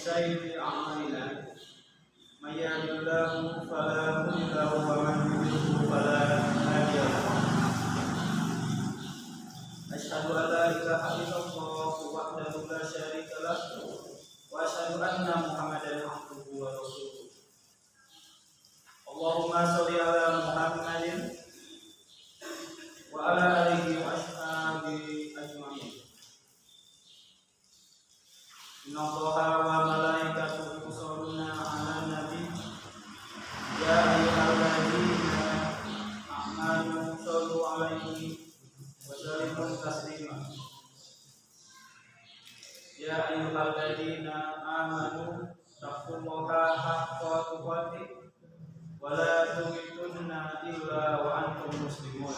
سيئات أعمالنا من يهد الله فلا مضل له ومن يضلل فلا هادي له أشهد أن لا إله إلا الله وحده لا شريك له وأشهد أن محمدا عبده ورسوله اللهم صل على محمد وعلى آله وأصحابه أجمعين إن الله وملائكته يصلون على النبي يا أيها الذين آمنوا صلوا عليه وسلموا تسليما يا أيها الذين آمنوا اتقوا الله حق تقاته ولا تموتن إلا وأنتم مسلمون.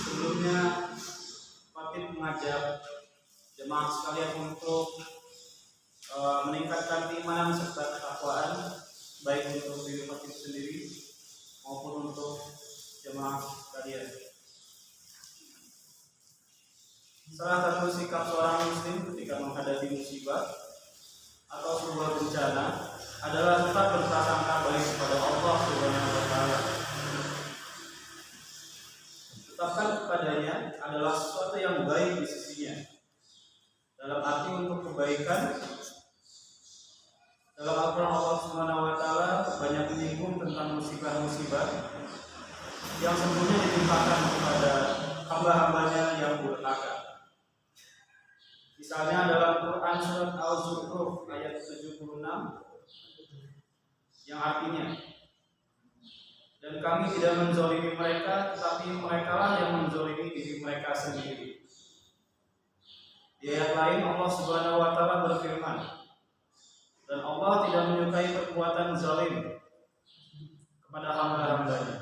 Sebelumnya Khatib mengajak jemaah sekalian untuk meningkatkan keimanan serta ketakwaan, baik untuk diri Khatib sendiri maupun untuk jemaah sekalian. Salah satu sikap seorang muslim ketika menghadapi musibah atau sebuah bencana adalah tetap berprasangka baik kepada Allah Subhanahu wa taala. Tetapkan kepadanya adalah sesuatu yang baik di sisinya. Dalam arti untuk kebaikan, dalam Al-Quran Allah Subhanahu wa taala banyak menyinggung tentang musibah-musibah yang sempurna ditimpakan kepada hamba-hambanya yang durhaka. Misalnya dalam Quran surat Al-Zukhruf ayat 76 yang artinya, dan kami tidak menzalimi mereka, tetapi merekalah yang menzalimi diri mereka sendiri. Di ayat lain Allah Subhanahu wa taala berfirman, dan Allah tidak menyukai perbuatan zalim kepada hamba-hambanya.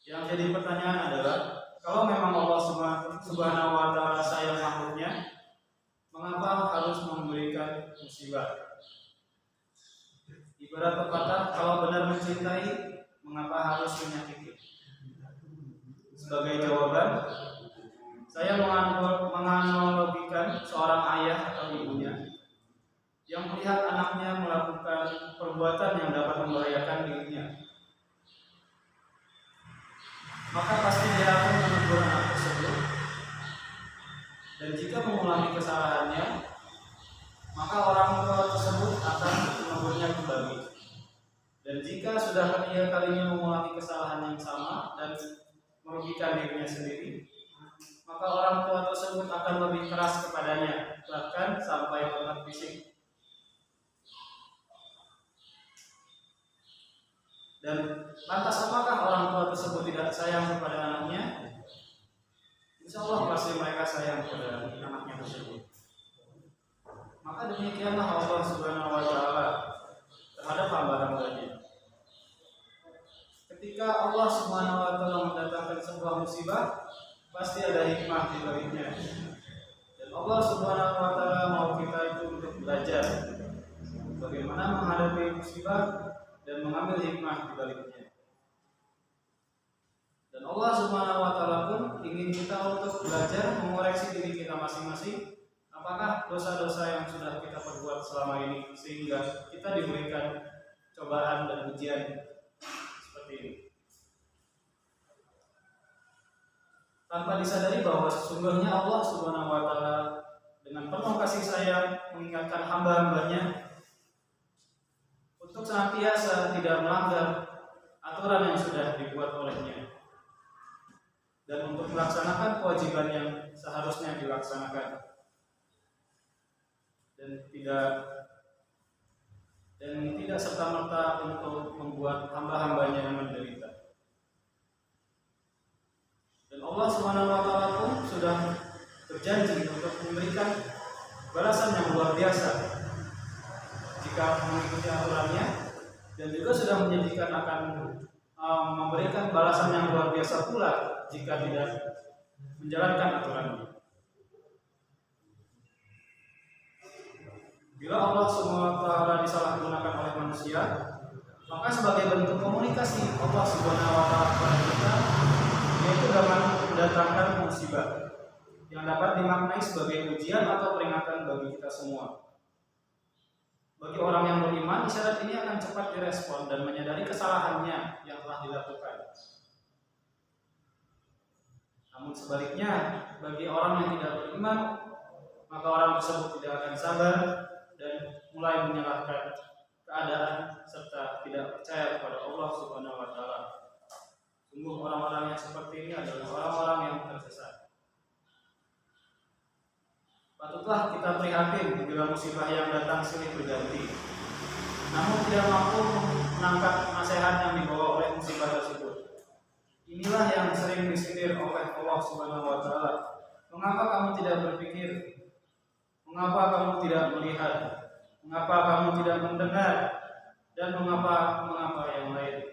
Yang jadi pertanyaan adalah, kalau memang Allah Subhanahu wa taala sayang makhluknya, mengapa harus memberikan musibah? Ibarat pepatah, kalau benar mencintai, mengapa harus menyakiti? Sebagai jawaban, saya menganalogikan seorang ayah atau ibunya yang melihat anaknya melakukan perbuatan yang dapat membahayakan dirinya. Maka pasti dia akan menegur anak tersebut, dan jika mengulangi kesalahannya, maka orang tua tersebut akan menegurnya kembali. Dan jika sudah ketiga kalinya mengulangi kesalahan yang sama dan merugikan dirinya sendiri, maka orang tua tersebut akan lebih keras kepadanya, bahkan sampai kontak fisik. Dan lantas apakah orang tua tersebut tidak sayang kepada anaknya? Insya Allah pasti mereka sayang kepada anaknya tersebut. Maka demikianlah Allah Subhanahu wa taala terhadap hamba-hambanya. Ketika Allah Subhanahu wa taala mendatangkan sebuah musibah, pasti ada hikmah di baliknya. Dan Allah Subhanahu wa taala mau kita itu untuk belajar bagaimana menghadapi musibah dan mengambil hikmah di baliknya. Dan Allah Subhanahu wa taala pun ingin kita untuk belajar mengoreksi diri kita masing-masing. Apakah dosa-dosa yang sudah kita perbuat selama ini sehingga kita diberikan cobaan dan ujian seperti ini, tanpa disadari bahwa sesungguhnya Allah Subhanahu wa taala dengan penuh kasih sayang mengingatkan hamba-hambanya untuk senantiasa tidak melanggar aturan yang sudah dibuat olehnya dan untuk melaksanakan kewajiban yang seharusnya dilaksanakan, dan tidak serta-merta untuk membuat hamba-hambanya yang menderita. Dan Allah Subhanahu wa taala pun sudah berjanji untuk memberikan balasan yang luar biasa jika mengikuti aturannya, dan juga sudah menjanjikan akan memberikan balasan yang luar biasa pula jika tidak menjalankan aturannya. Bila Allah Subhanahu wa taala disalahgunakan oleh manusia, maka sebagai bentuk komunikasi Allah Subhanahu wa taala kepada kita, yaitu dengan mendatangkan musibah yang dapat dimaknai sebagai ujian atau peringatan bagi kita semua. Bagi orang yang beriman, isyarat ini akan cepat direspon dan menyadari kesalahannya yang telah dilakukan. Namun sebaliknya, bagi orang yang tidak beriman, maka orang tersebut tidak akan sabar dan mulai menyalahkan keadaan serta tidak percaya kepada Allah Subhanahu wa taala. Sungguh orang-orang yang seperti ini adalah orang-orang yang tersesat. Patutlah kita prihatin bila musibah yang datang silih berganti, namun tidak mampu menangkap nasihat yang dibawa oleh musibah tersebut. Inilah yang sering disindir oleh Allah Subhanahu wa taala. Mengapa kamu tidak berpikir? Mengapa kamu tidak melihat? Mengapa kamu tidak mendengar? Dan mengapa yang lain?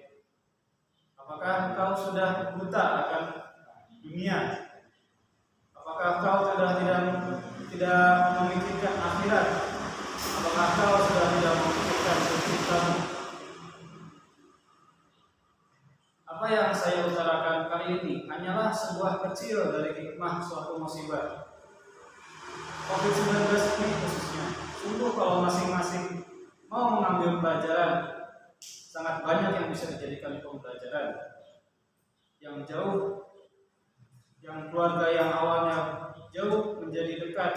Apakah engkau sudah buta akan dunia? Apakah engkau sudah tidak memikirkan akhirat? Apakah engkau sudah tidak memikirkan penciptamu? Apa yang saya utarakan kali ini hanyalah sebuah kecil dari hikmah suatu musibah. COVID-19 ini khususnya. Sungguh kalau masing-masing mau mengambil pelajaran, sangat banyak yang bisa dijadikan pembelajaran. Yang jauh, yang keluarga yang awalnya jauh menjadi dekat,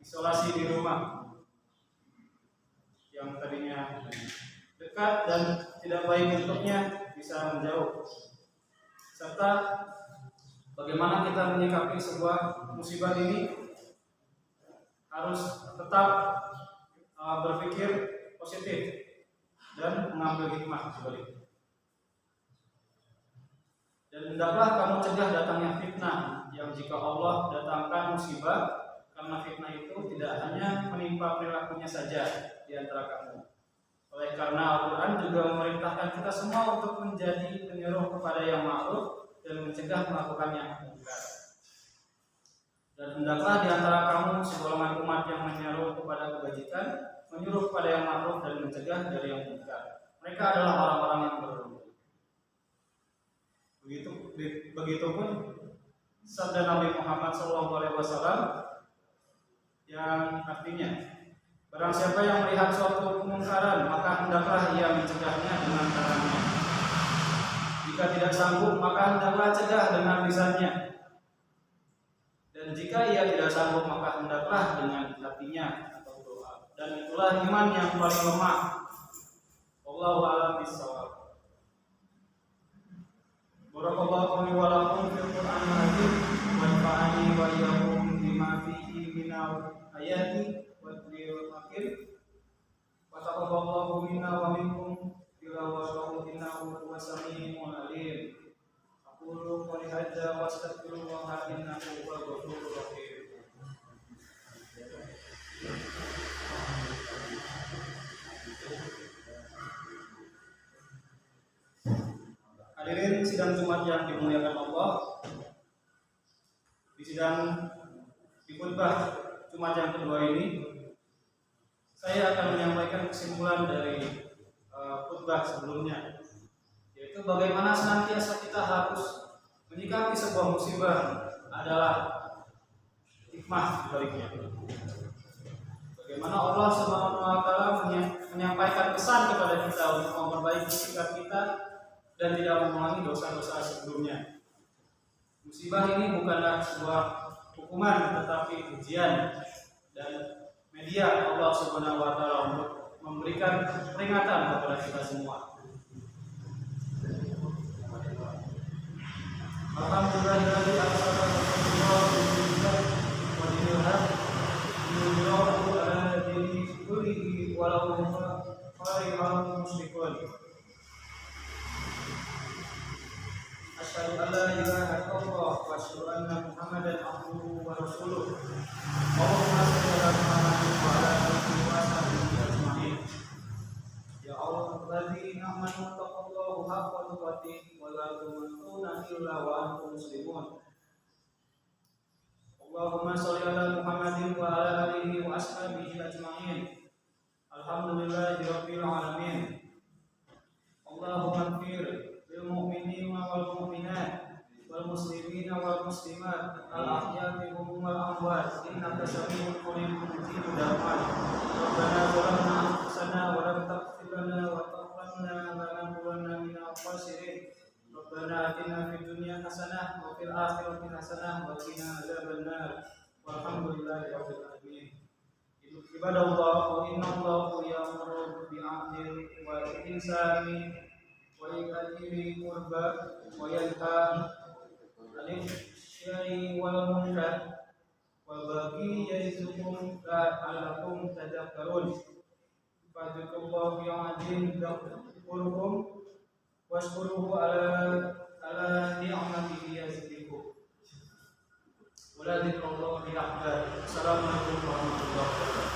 isolasi di rumah. Yang tadinya dekat dan tidak baik untuknya bisa menjauh. Serta bagaimana kita menyikapi sebuah musibah ini harus tetap berpikir positif dan mengambil hikmah sebaliknya. Dan hendaklah kamu cegah datangnya fitnah, yang jika Allah datangkan musibah karena fitnah itu tidak hanya menimpa perilakunya saja di antara kamu. Oleh karena Al-Quran juga memerintahkan kita semua untuk menjadi penyuruh kepada yang ma'ruf dan mencegah melakukan yang munkar. Dan hendaklah di antara kamu segolongan umat yang menyeru kepada kebajikan, menyuruh kepada yang ma'ruf dan mencegah dari yang munkar. Mereka adalah orang-orang yang beruntung. Begitupun sabda Nabi Muhammad SAW yang artinya, barang siapa yang melihat suatu kemungkaran, maka hendaklah ia mencegahnya dengan tangannya. Jika tidak sanggup, maka hendaklah cegah dengan lisannya. Dan jika ia tidak sanggup, maka hendaklah dengan hatinya atau doa. Dan itulah iman yang paling lemah. Wallahu a'lam bishawab. Barakallahu li wa lakum fil Qur'anil Azim wa nafa'ani wa iyyakum bima fihi minal ayati wa dhikril hakim. Wa taqabbalallahu minna wa minkum tilawatahu innahu huwas samiul alim. Aqulu qawli hadza wa astaghfirullah innahu huwal ghafurur rahim. Hadirin sidang Jumat yang dimuliakan Allah, di sidang di khutbah Jumat yang kedua ini, saya akan menyampaikan kesimpulan dari khutbah sebelumnya, yaitu bagaimana senantiasa kita harus menyikapi sebuah musibah adalah hikmah sebaliknya. Bagaimana Allah Subhanahu wa taala menyampaikan pesan kepada kita untuk memperbaiki sikap kita dan tidak mengulangi dosa-dosa sebelumnya. Musibah ini bukanlah sebuah hukuman tetapi ujian dan media Allah Subhanahu wa taala untuk memberikan peringatan kepada kita semua. Alhamdulillahilladzi arsala rasulahu bil wa dinil haq yudhhiruhu 'ala dini kullihi walau karihal musyrikun. Asyhadu an la ilaha illallah wa asyhadu anna Muhammadan abduhu wa rasuluh. Allahumma shalli ala Muhammadin wa ala alihi wa sahbihi ajma'in. Ya Allah, alladzina amanu taqullaha haqqa tuqatih wa la tamutunna illa wa antum muslimun. Allahumma shalli ala Muhammadin wa ala alihi wa ashabihi ajma'in. Alhamdulillahi rabbil alamin. Allahumma ighfir lil mu'minina wal mu'minat wal muslimina wal والمسلمات الأحياء منهم والأموات إنك سميع قريب مجيب الدعوات ربنا ظلمنا أنفسنا ولم تغفر لنا وترحمنا لنكونن من الخاسرين ربنا آتنا في الدنيا حسنة وفي الآخرة حسنة وقنا عذاب النار والحمد لله رب العالمين. عباد الله إن الله يأمر بالعدل والإحسان وإيتاء ذي القربى وينهى عن الفحشاء والمنكر والبغي يعظكم لعلكم تذكرون فاذكروا الله العظيم يذكركم واشكروه على نعمته يزدكم ولذكر الله أكبر. السلام عليكم ورحمة الله وبركاته.